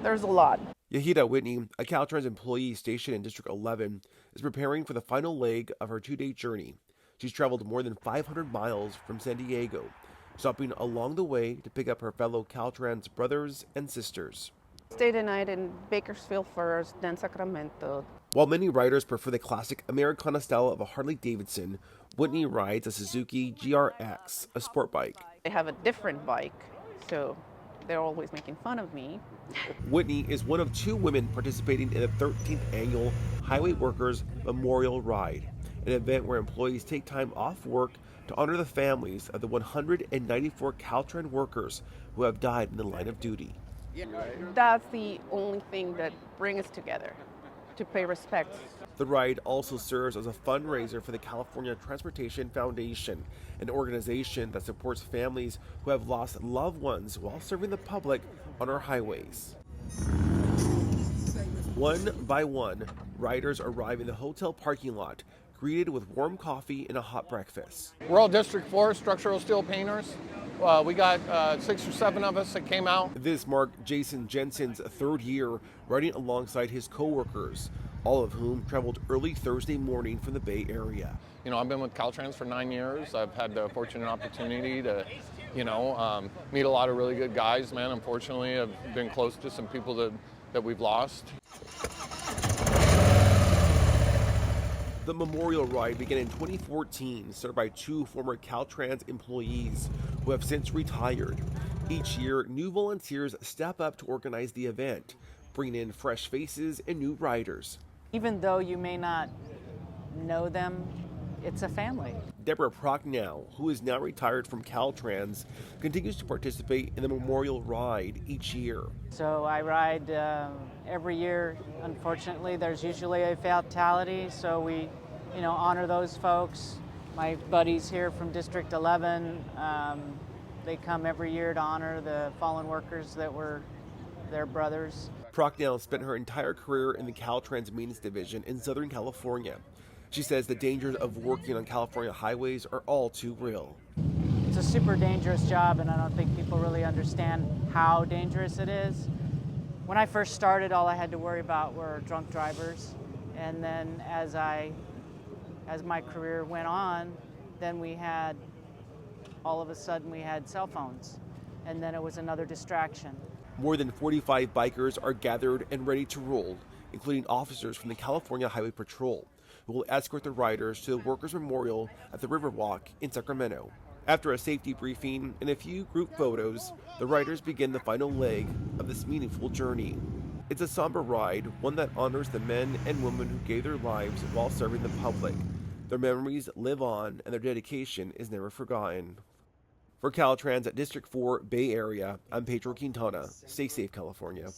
There's a lot. Yahida Whitney, a Caltrans employee stationed in District 11, is preparing for the final leg of her 2-day journey. She's traveled more than 500 miles from San Diego, stopping along the way to pick up her fellow Caltrans brothers and sisters. Stayed the night in Bakersfield first, then Sacramento. While many riders prefer the classic Americana style of a Harley-Davidson, Whitney rides a Suzuki GRX, a sport bike. I have a different bike, so they're always making fun of me. Whitney is one of 2 women participating in the 13th annual Highway Workers Memorial Ride, an event where employees take time off work to honor the families of the 194 Caltrans workers who have died in the line of duty. That's the only thing that brings us together, to pay respect. The ride also serves as a fundraiser for the California Transportation Foundation, an organization that supports families who have lost loved ones while serving the public on our highways. One by one, riders arrive in the hotel parking lot, greeted with warm coffee and a hot breakfast. We're all District 4 structural steel painters. We got 6 or 7 of us that came out. This marked Jason Jensen's 3rd year riding alongside his co-workers, all of whom traveled early Thursday morning from the Bay Area. You know, I've been with Caltrans for 9 years. I've had the fortunate opportunity to, meet a lot of really good guys, man. Unfortunately, I've been close to some people that we've lost. The memorial ride began in 2014, started by 2 former Caltrans employees who have since retired. Each year, new volunteers step up to organize the event, bringing in fresh faces and new riders. Even though you may not know them, it's a family. Deborah Prochnow, who is now retired from Caltrans, continues to participate in the memorial ride each year. So I ride every year. Unfortunately, there's usually a fatality, so we, honor those folks. My buddies here from District 11, they come every year to honor the fallen workers that were their brothers. Prochnow spent her entire career in the Caltrans maintenance division in Southern California. She says the dangers of working on California highways are all too real. It's a super dangerous job, and I don't think people really understand how dangerous it is. When I first started, all I had to worry about were drunk drivers. And then as my career went on, then all of a sudden we had cell phones. And then it was another distraction. More than 45 bikers are gathered and ready to roll, including officers from the California Highway Patrol, who will escort the riders to the Workers' Memorial at the Riverwalk in Sacramento. After a safety briefing and a few group photos, the riders begin the final leg of this meaningful journey. It's a somber ride, one that honors the men and women who gave their lives while serving the public. Their memories live on, and their dedication is never forgotten. For Caltrans at District 4 Bay Area, I'm Pedro Quintana. Stay safe, California.